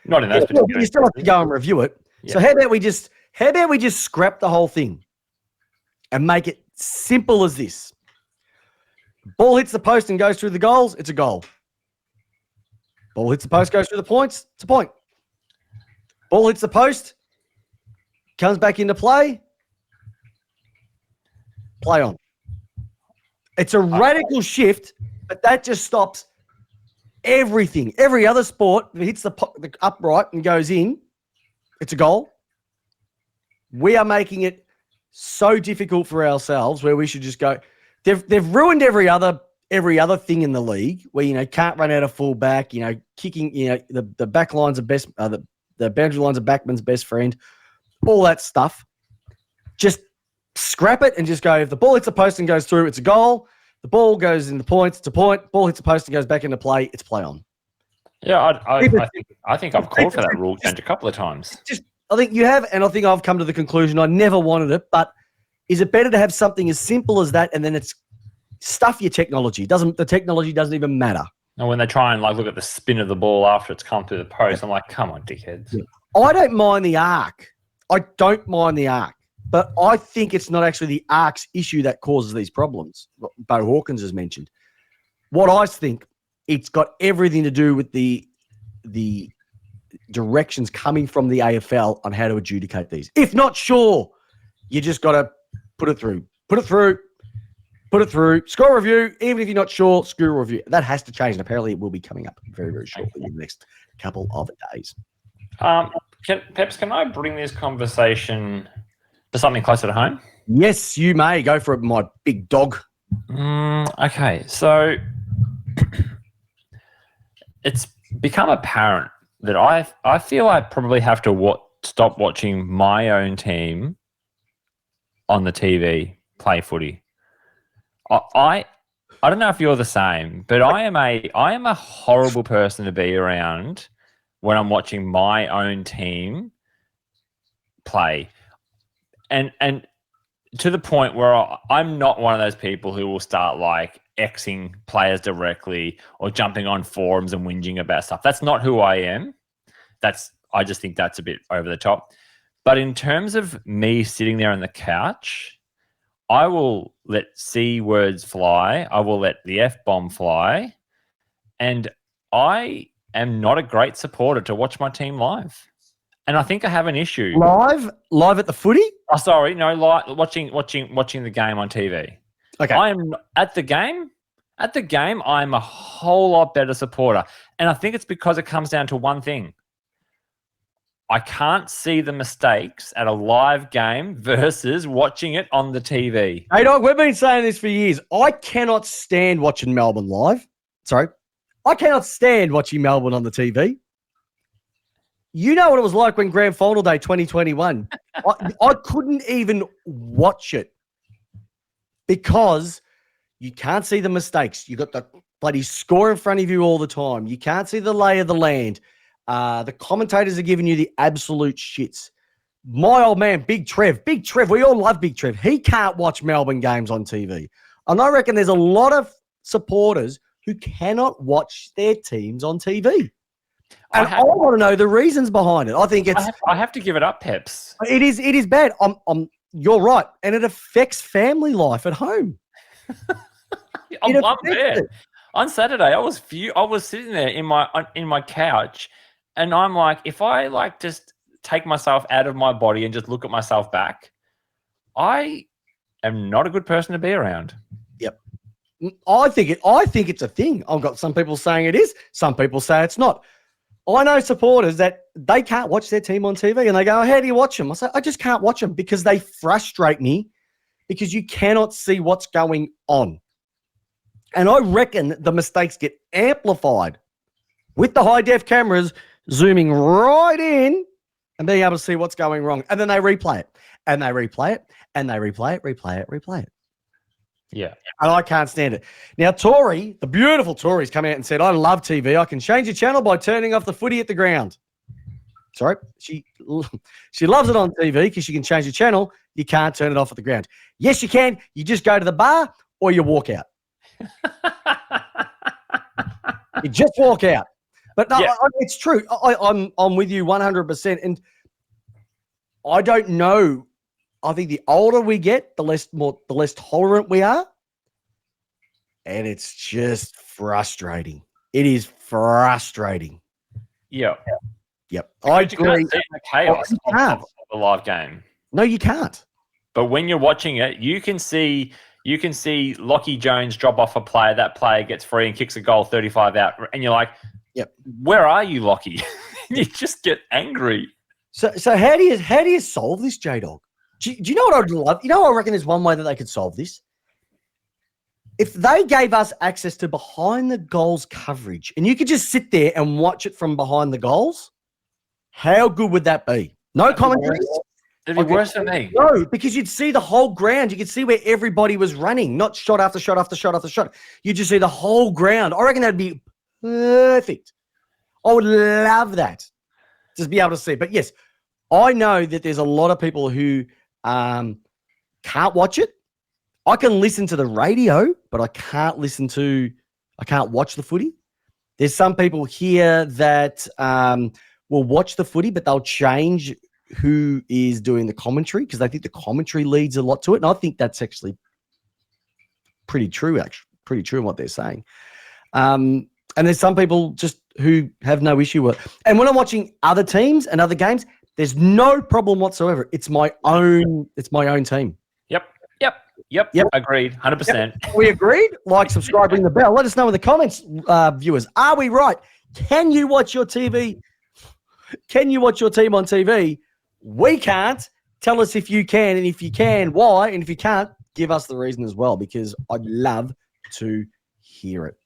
Not in those particular You still have to go and review it. Yeah. So how How about we just scrap the whole thing and make it simple as this? Ball hits the post and goes through the goals, it's a goal. Ball hits the post, goes through the points, it's a point. Ball hits the post, comes back into play, play on. It's a radical shift, but that just stops everything. Every other sport that hits the upright and goes in, it's a goal. We are making it so difficult for ourselves where we should just go. They've ruined every other thing in the league where, can't run out of full back, kicking, the back lines are best, the boundary lines are backman's best friend, all that stuff. Just scrap it and just go, if the ball hits the post and goes through, it's a goal. The ball goes in the points, it's a point. Ball hits the post and goes back into play, it's play on. Yeah, I think I've called for that rule change a couple of times. I think you have, and I think I've come to the conclusion I never wanted it, but is it better to have something as simple as that and then it's stuff your technology? The technology doesn't even matter. And when they try and look at the spin of the ball after it's come through the post, I'm like, come on, dickheads. Yeah. I don't mind the arc. But I think it's not actually the arc's issue that causes these problems. Bo Hawkins has mentioned. What I think, it's got everything to do with the directions coming from the AFL on how to adjudicate these. If not sure, you just got to put it through. Score review. Even if you're not sure, score review. That has to change, and apparently it will be coming up very, very shortly in the next couple of days. Peps, can I bring this conversation to something closer to home? Yes, you may. Go for it, my big dog. Okay, so it's become apparent that I feel I probably have to stop watching my own team on the TV play footy. I don't know if you're the same, but I am a horrible person to be around when I'm watching my own team play. And to the point where I'm not one of those people who will start Xing players directly or jumping on forums and whinging about stuff. That's not who I am. I just think that's a bit over the top. But in terms of me sitting there on the couch, I will let C words fly. I will let the F-bomb fly. And I am not a great supporter to watch my team live. And I think I have an issue. Live at the footy? Oh, sorry. No, watching the game on TV. Okay. I am at the game. At the game, I'm a whole lot better supporter. And I think it's because it comes down to one thing. I can't see the mistakes at a live game versus watching it on the TV. Hey, dog, we've been saying this for years. I cannot stand watching Melbourne live. Sorry. I cannot stand watching Melbourne on the TV. You know what it was like when Grand Final Day 2021. I couldn't even watch it because you can't see the mistakes. You got the bloody score in front of you all the time. You can't see the lay of the land. The commentators are giving you the absolute shits. My old man, Big Trev, we all love Big Trev. He can't watch Melbourne games on TV. And I reckon there's a lot of supporters who cannot watch their teams on TV. And I want to know the reasons behind it. I think it's... I have to give it up, Peps. It is bad. You're right. And it affects family life at home. I'm there. On Saturday, I was sitting there in my couch, and I'm like, if I just take myself out of my body and just look at myself back, I am not a good person to be around. Yep. I think it's a thing. I've got some people saying it is. Some people say it's not. I know supporters that they can't watch their team on TV, and they go, how do you watch them? I say, I just can't watch them because they frustrate me because you cannot see what's going on. And I reckon the mistakes get amplified with the high-def cameras zooming right in and being able to see what's going wrong. And then they replay it, and they replay it, and they replay it. Yeah. And I can't stand it. Now, Tori, the beautiful Tori's come out and said, I love TV. I can change the channel by turning off the footy at the ground. Sorry. She loves it on TV because she can change the channel. You can't turn it off at the ground. Yes, you can. You just go to the bar or you walk out. You just walk out. But no, yeah. It's true. I'm with you 100%. And I don't know. I think the older we get, the less tolerant we are. And it's just frustrating. It is frustrating. Yeah. Yep. I agree. You can't see the chaos can't. of a live game. No, you can't. But when you're watching it, you can see Lockie Jones drop off a player. That player gets free and kicks a goal 35 out. And you're like, yep, where are you, Lockie? You just get angry. So how do you solve this, Jdog? Do you know what I'd love? You know, I reckon there's one way that they could solve this. If they gave us access to behind the goals coverage and you could just sit there and watch it from behind the goals, how good would that be? No commentary. It'd be worse for me. No, because you'd see the whole ground. You could see where everybody was running, not shot after shot after shot after shot. You just see the whole ground. I reckon that'd be perfect. I would love that. Just be able to see. But yes, I know that there's a lot of people who can't watch it. I can listen to the radio, but I can't watch the footy. There's some people here that will watch the footy, but they'll change who is doing the commentary because they think the commentary leads a lot to it. And I think that's actually pretty true, pretty true in what they're saying. And there's some people just who have no issue with it. And when I'm watching other teams and other games, there's no problem whatsoever. It's my own team. Yep. Agreed. 100%. Yep. We agreed. Like, subscribe, ring the bell. Let us know in the comments, viewers. Are we right? Can you watch your TV? Can you watch your team on TV? We can't. Tell us if you can, and if you can, why? And if you can't, give us the reason as well, because I'd love to hear it.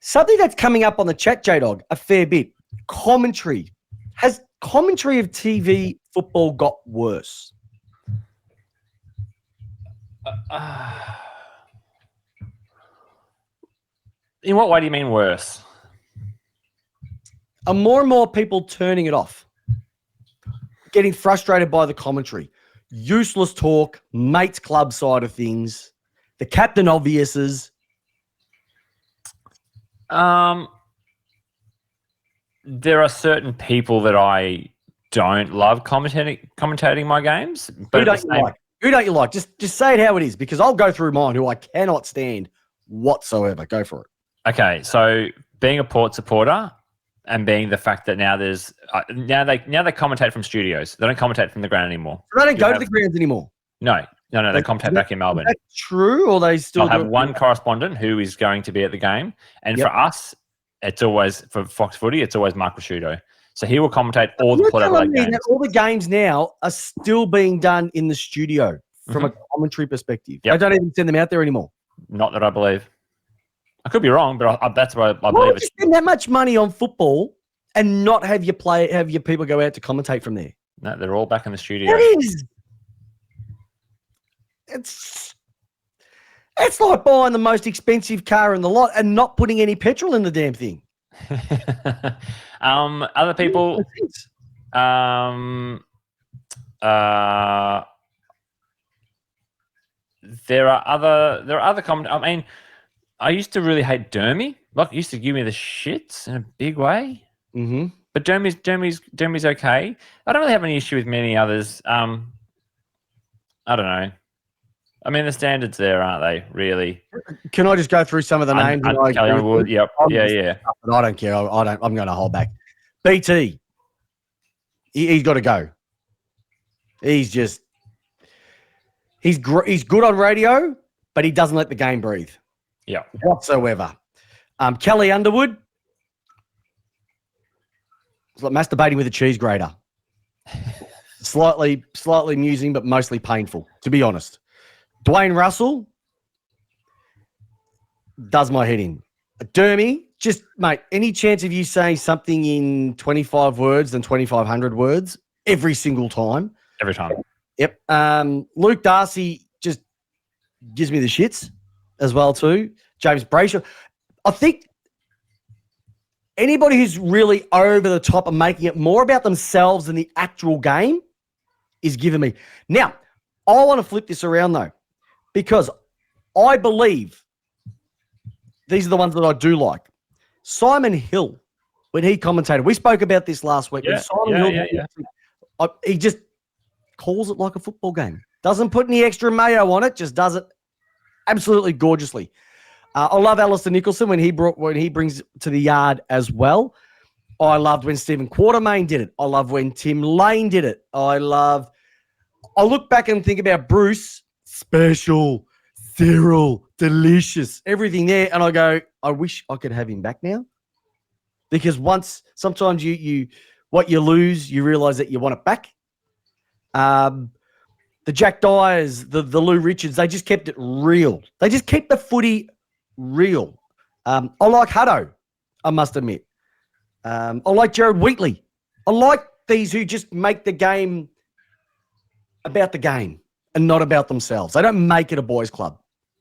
Something that's coming up on the chat, Jdog, a fair bit. Commentary. Has commentary of TV football got worse? In what way do you mean worse? Are more and more people turning it off? Getting frustrated by the commentary. Useless talk, mates club side of things, the captain obviouses. There are certain people that I don't love commentating my games. But Who don't you like? Just say it how it is, because I'll go through mine who I cannot stand whatsoever. Go for it. Okay, so being a Port supporter and being the fact that now there's now they commentate from studios. They don't commentate from the ground anymore. They don't go to the grounds anymore. No. They commentate back in Melbourne. Is that true, or they still have one correspondent who is going to be at the game, and for us, it's always for Fox Footy. It's always Mark Rasciuto. So he will commentate all the Port Adelaide games. All the games now are still being done in the studio from a commentary perspective. They don't even send them out there anymore. Not that I believe. I could be wrong, but that's what I Why believe. would you spend that much money on football and not have your people go out to commentate from there? No, they're all back in the studio. It is. It's like buying the most expensive car in the lot and not putting any petrol in the damn thing. Other people, there are other comments. I mean, I used to really hate Dermy. Like, he used to give me the shits in a big way. Mm-hmm. But Dermy's okay. I don't really have any issue with many others. I don't know. I mean, the standards there, aren't they? Really? Can I just go through some of the names? Kelly Wood. Yep. Yeah. But I don't care. I'm going to hold back. BT. He's got to go. He's good on radio, but he doesn't let the game breathe. Yeah. Whatsoever. Kelly Underwood. It's like masturbating with a cheese grater. Slightly amusing, but mostly painful, to be honest. Dwayne Russell does my head in. Dermy, just, mate, any chance of you saying something in 25 words than 2,500 words every single time? Every time. Yep. Luke Darcy just gives me the shits as well too. James Brayshaw. I think anybody who's really over the top and making it more about themselves than the actual game is giving me. Now, I want to flip this around though, because I believe these are the ones that I do like. Simon Hill, when he commentated, we spoke about this last week. Yeah, He just calls it like a football game. Doesn't put any extra mayo on it, just does it absolutely gorgeously. I love Alistair Nicholson when he brings it to the yard as well. I loved when Stephen Quartermain did it. I love when Tim Lane did it. I look back and think about Bruce, special, Cyril, delicious, everything there. And I go, I wish I could have him back now. Because sometimes what you lose, you realize that you want it back. The Jack Dyers, the Lou Richards, they just kept it real. They just kept the footy real. I like Hutto, I must admit. I like Jared Wheatley. I like these who just make the game about the game and not about themselves. They don't make it a boys' club.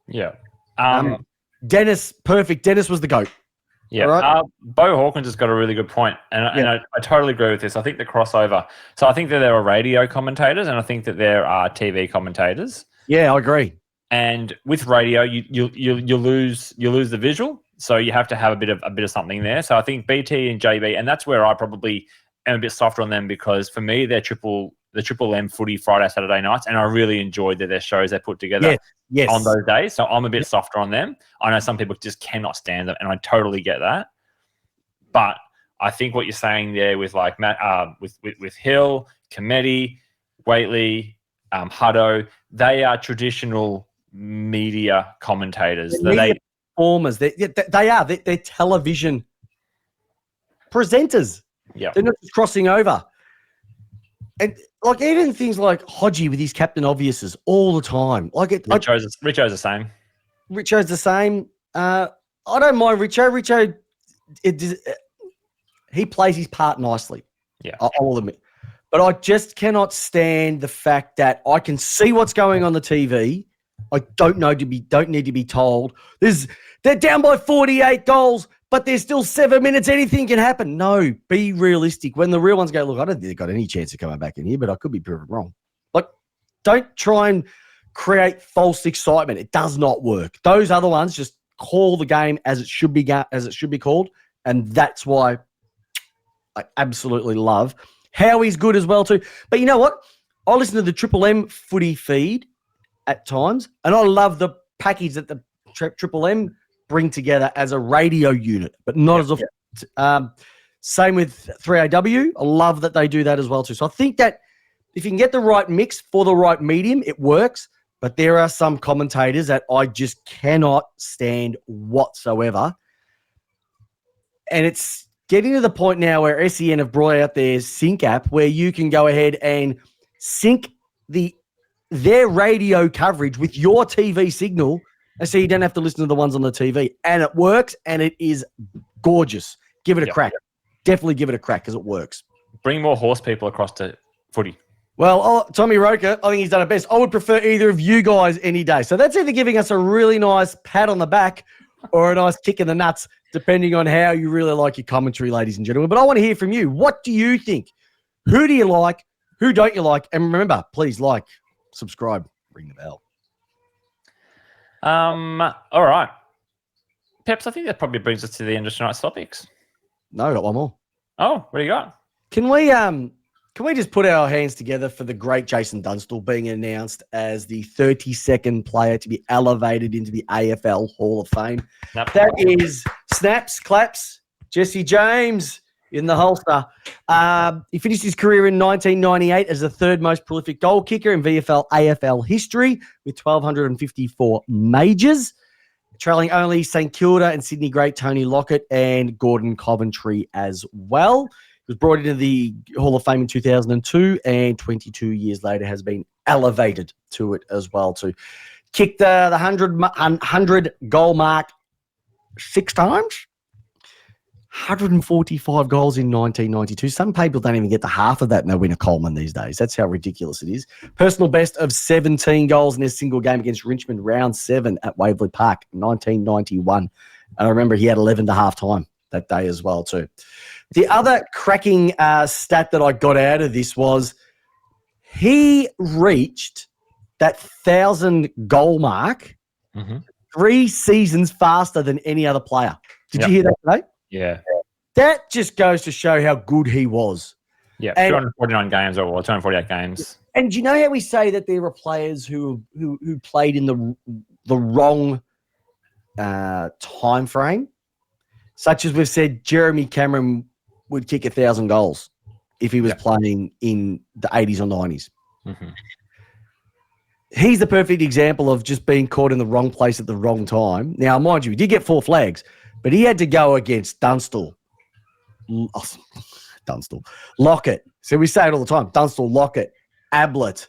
Yeah. Dennis, perfect. Dennis was the GOAT. Yeah. Right? Bo Hawkins has got a really good point, and I totally agree with this. I think the crossover. So I think that there are radio commentators, and I think that there are TV commentators. Yeah, I agree. And with radio, you lose the visual, so you have to have a bit of something there. So I think BT and JB, and that's where I probably am a bit softer on them, because for me they're the Triple M footy Friday, Saturday nights, and I really enjoyed their shows they put together on those days. So I'm a bit softer on them. I know some people just cannot stand them, and I totally get that. But I think what you're saying there with like Matt, with Hill, Cometti, Waitley, Hutto, they are traditional media commentators. Performers. They are. They're television presenters. Yeah, they're not just crossing over. And like even things like Hodgie with his Captain Obviouses all the time. Like Richo's the same. Richo's the same. I don't mind Richo. Richo, he plays his part nicely. Yeah, I will admit. But I just cannot stand the fact that I can see what's going on the TV. I don't need to be told. They're down by 48 goals, but there's still 7 minutes. Anything can happen. No, be realistic. When the real ones go, look, I don't think they've got any chance of coming back in here, but I could be proven wrong. Like, don't try and create false excitement. It does not work. Those other ones just call the game as it should be called, and that's why I absolutely love Howie's good as well too. But you know what? I listen to the Triple M footy feed at times, and I love the package that the Triple M bring together as a radio unit, but not as a same with 3AW. I love that they do that as well too. So I think that if you can get the right mix for the right medium, it works. But there are some commentators that I just cannot stand whatsoever. And it's getting to the point now where SEN have brought out their sync app where you can go ahead and sync their radio coverage with your TV signal, and so you don't have to listen to the ones on the TV. And it works, and it is gorgeous. Give it a crack. Definitely give it a crack because it works. Bring more horse people across to footy. Well, Tommy Roker, I think he's done it best. I would prefer either of you guys any day. So that's either giving us a really nice pat on the back or a nice kick in the nuts, depending on how you really like your commentary, ladies and gentlemen. But I want to hear from you. What do you think? Who do you like? Who don't you like? And remember, please like, subscribe, ring the bell. All right. Peps, I think that probably brings us to the end of tonight's topics. No, I got one more. Oh, what do you got? Can we just put our hands together for the great Jason Dunstall being announced as the 32nd player to be elevated into the AFL Hall of Fame? That is snaps, claps, Jesse James in the holster. He finished his career in 1998 as the third most prolific goal kicker in VFL AFL history with 1,254 majors, trailing only St Kilda and Sydney great Tony Lockett and Gordon Coventry as well. He was brought into the Hall of Fame in 2002 and 22 years later has been elevated to it as well too. Kicked the 100 goal mark 6 times. 145 goals in 1992. Some people don't even get to half of that and they win a Coleman these days. That's how ridiculous it is. Personal best of 17 goals in a single game against Richmond, round 7 at Waverley Park, 1991. And I remember he had 11 to half time that day as well too. The other cracking stat that I got out of this was he reached that 1,000 goal mark 3 seasons faster than any other player. Did you hear that today? Yeah. That just goes to show how good he was. Yeah, And- 249 games or 248 games. And do you know how we say that there are players who played in the wrong time frame? Such as we've said, Jeremy Cameron would kick 1,000 goals if he was playing in the 80s or 90s. Mm-hmm. He's the perfect example of just being caught in the wrong place at the wrong time. Now, mind you, he did get 4 flags, but he had to go against Dunstall. Dunstall. Lockett. So we say it all the time. Dunstall, Lockett, Ablett,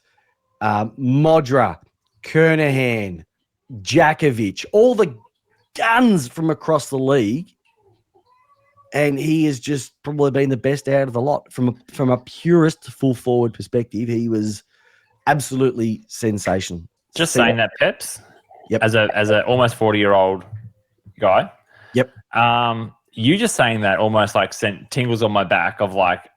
Modra, Kernahan, Jakovic, all the guns from across the league. And he has just probably been the best out of the lot. From a purist full forward perspective, he was absolutely sensational. Just saying that, Peps. Yep. As a almost 40-year-old guy. Yep. You just saying that almost like sent tingles on my back of like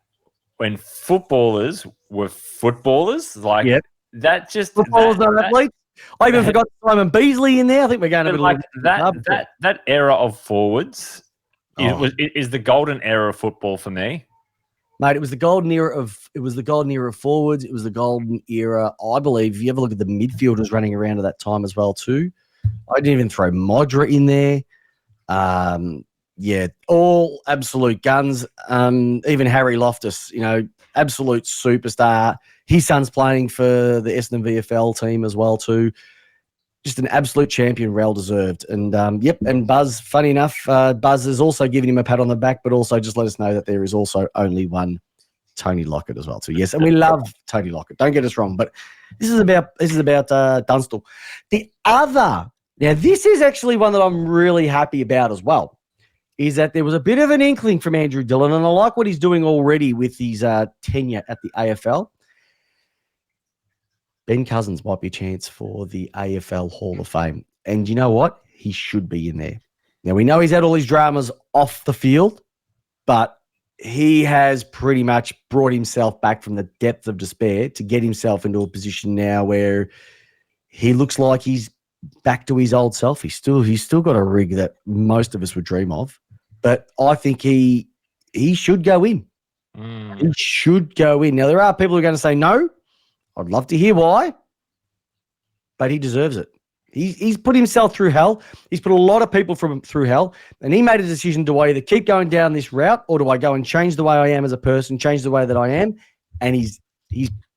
when footballers were footballers. Like that just footballers are athletes. I even forgot Simon Beasley in there. I think we're going to be like that era of forwards is the golden era of football for me. Mate, it was the golden era of forwards. It was the golden era. I believe if you ever look at the midfielders running around at that time as well too. I didn't even throw Modra in there. All absolute guns. Even Harry Loftus, absolute superstar. His son's playing for the Essendon VFL team as well too. Just an absolute champion, well deserved. And and Buzz, funny enough, Buzz is also giving him a pat on the back, but also just let us know that there is also only one Tony Lockett as well too. Yes, and we love Tony Lockett. Don't get us wrong, but this is about Dunstall. The other, now this is actually one that I'm really happy about as well, is that there was a bit of an inkling from Andrew Dillon, and I like what he's doing already with his tenure at the AFL. Ben Cousins might be a chance for the AFL Hall of Fame. And you know what? He should be in there. Now, we know he's had all these dramas off the field, but he has pretty much brought himself back from the depth of despair to get himself into a position now where he looks like he's back to his old self. He's still got a rig that most of us would dream of, but I think he should go in. He should go in. Now, there are people who are going to say no. I'd love to hear why, but he deserves it. He's put himself through hell. He's put a lot of people through hell, and he made a decision to either keep going down this route or do I go and change the way I am as a person, change the way that I am, and he's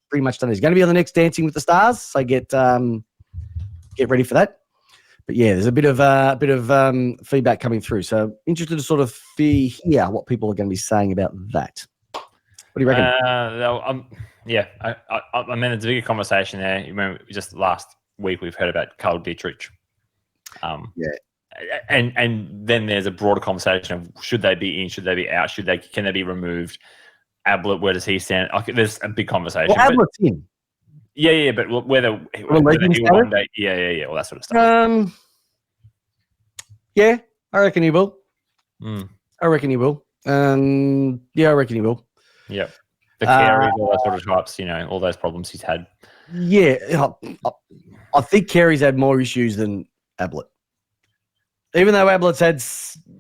pretty much done it. He's going to be on the next Dancing with the Stars, so get ready for that. But yeah, there's a bit of feedback coming through, so interested to sort of hear what people are going to be saying about that. What do you reckon? I mean, it's a bigger conversation there. You remember just last week we've heard about Carl Dietrich. And then there's a broader conversation of should they be in, should they be out, can they be removed? Ablett, where does he stand? There's a big conversation. Well, Ablett's in. Yeah, but whether he will one day, all that sort of stuff. Yeah, I reckon he will. I reckon he will. Yeah. The Carey, all those sort of types, all those problems he's had. Yeah, I think Carey's had more issues than Ablett. Even though Ablett's had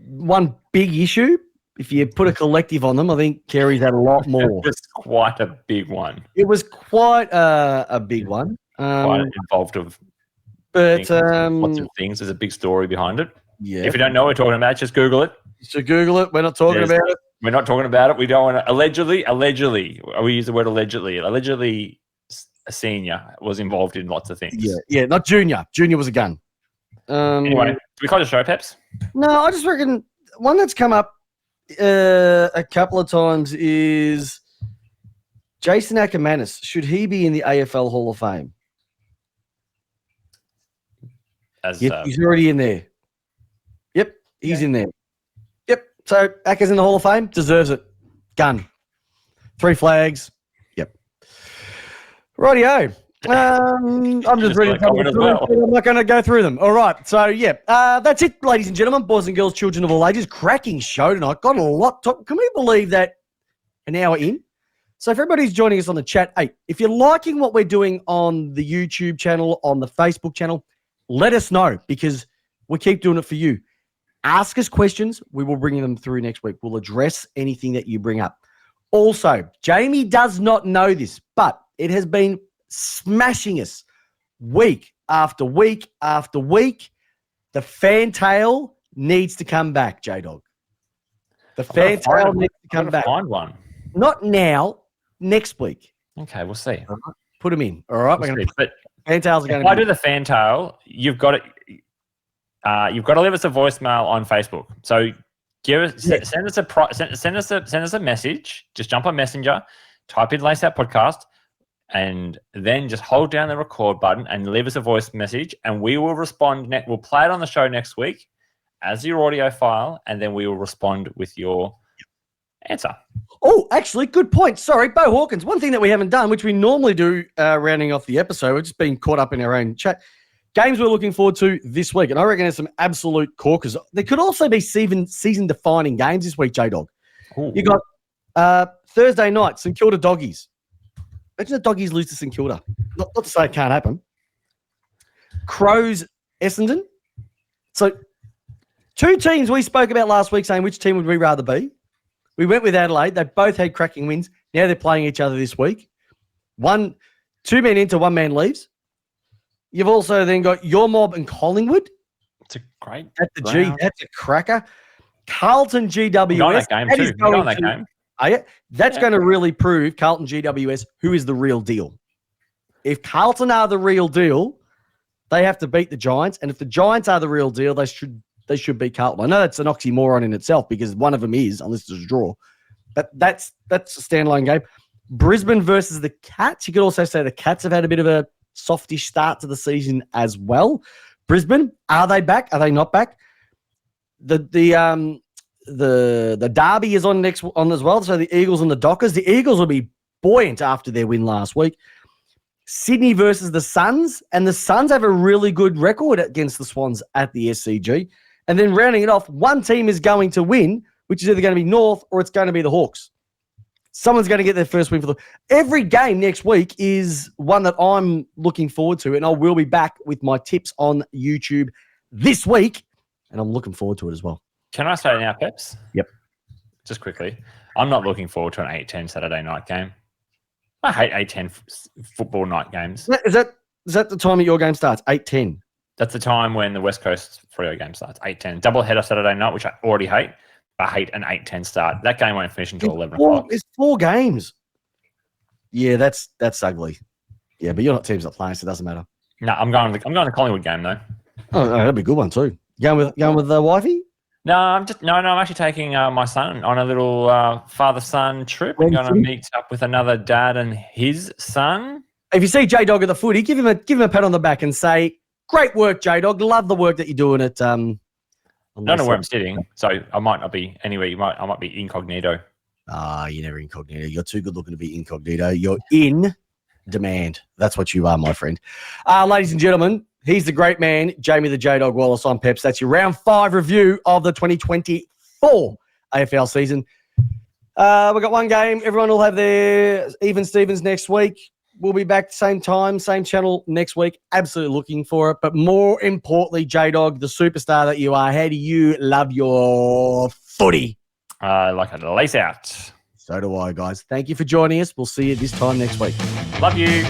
one big issue, if you put a collective on them, I think Carey's had a lot more. It was quite a big one. It was quite a big one. Quite involved of lots of things. There's a big story behind it. Yeah. If you don't know what we're talking about, just Google it. Google it. We're not talking about it. We're not talking about it. We don't want to. Allegedly, we use the word allegedly. Allegedly, a senior was involved in lots of things. Yeah, not junior. Junior was a gun. Anyway, do we close the show, Peps? No, I just reckon one that's come up a couple of times is Jason Ackermanis. Should he be in the AFL Hall of Fame? He's already in there. Yep, he's in there. Yep. So Acker's in the Hall of Fame. Deserves it. Gun. 3 flags. Yep. Rightio. I'm just reading. I'm not going to go through them. All right. So, that's it, ladies and gentlemen, boys and girls, children of all ages. Cracking show tonight. Got a lot. Can we believe that an hour in? So, if everybody's joining us on the chat, hey, if you're liking what we're doing on the YouTube channel, on the Facebook channel, let us know because we keep doing it for you. Ask us questions. We will bring them through next week. We'll address anything that you bring up. Also, Jamie does not know this, but it has been smashing us week after week after week. The fantail needs to come back, Jdog. The fantail needs to come back. Find one. Not now, next week. Okay, we'll see. Put them in. All right, We'll see. But fantails are going if I do the fantail, you've got to leave us a voicemail on Facebook. So send us a message. Just jump on Messenger, type in Lace Out Podcast, and then just hold down the record button and leave us a voice message, and we will respond. We'll play it on the show next week as your audio file, and then we will respond with your answer. Oh, actually, good point. Sorry, Bo Hawkins. One thing that we haven't done, which we normally do rounding off the episode, we've just been caught up in our own chat. Games we're looking forward to this week, and I reckon there's some absolute corkers. There could also be season-defining games this week, Jdog. You got Thursday night, St Kilda Doggies. Imagine the Doggies lose to St Kilda. Not to say it can't happen. Crows, Essendon. So, two teams we spoke about last week saying which team would we rather be. We went with Adelaide. They both had cracking wins. Now they're playing each other this week. 2 men into, 1 man leaves. You've also then got your mob and Collingwood. It's a great. That's a cracker. Carlton GWS. You're on that game too. You're on that game. That's going to really prove Carlton GWS who is the real deal. If Carlton are the real deal, they have to beat the Giants, and if the Giants are the real deal, they should beat Carlton. I know that's an oxymoron in itself because one of them is, unless it's a draw. But that's a standalone game. Brisbane versus the Cats. You could also say the Cats have had a bit of a softish start to the season as well. Brisbane, are they back? Are they not back? The derby is on as well. So the Eagles and the Dockers. The Eagles will be buoyant after their win last week. Sydney versus the Suns, and the Suns have a really good record against the Swans at the SCG. And then rounding it off, one team is going to win, which is either going to be North or it's going to be the Hawks. Someone's going to get their first win for every game next week is one that I'm looking forward to, and I will be back with my tips on YouTube this week, and I'm looking forward to it as well. Can I say now, Peps? Yep. Just quickly, I'm not looking forward to an 8-10 Saturday night game. I hate 8-10 football night games. Is that the time that your game starts? 8-10. That's the time when the West Coast Freo game starts. 8-10. Double header Saturday night, which I already hate. I hate an 8-10 start. That game won't finish until 11 o'clock. It's 4 games. Yeah, that's ugly. Yeah, but you're not teams that play, so it doesn't matter. No, I'm going to the Collingwood game though. Oh, that'd be a good one too. Going with the wifey? No, I'm actually taking my son on a little father-son trip. We're going to meet up with another dad and his son. If you see Jdog at the footy, give him a pat on the back and say, "Great work, Jdog. Love the work that you're doing at." I don't know where I'm sitting, so I might not be anywhere. I might be incognito. You're never incognito. You're too good looking to be incognito. You're in demand. That's what you are, my friend. Ladies and gentlemen, he's the great man, Jamie the Jdog Wallace on Peps. That's your round 5 review of the 2024 AFL season. We've got one game. Everyone will have their even Stevens next week. We'll be back same time, same channel next week. Absolutely looking for it. But more importantly, Jdog, the superstar that you are, how do you love your footy? Like a lace out. So do I, guys. Thank you for joining us. We'll see you this time next week. Love you.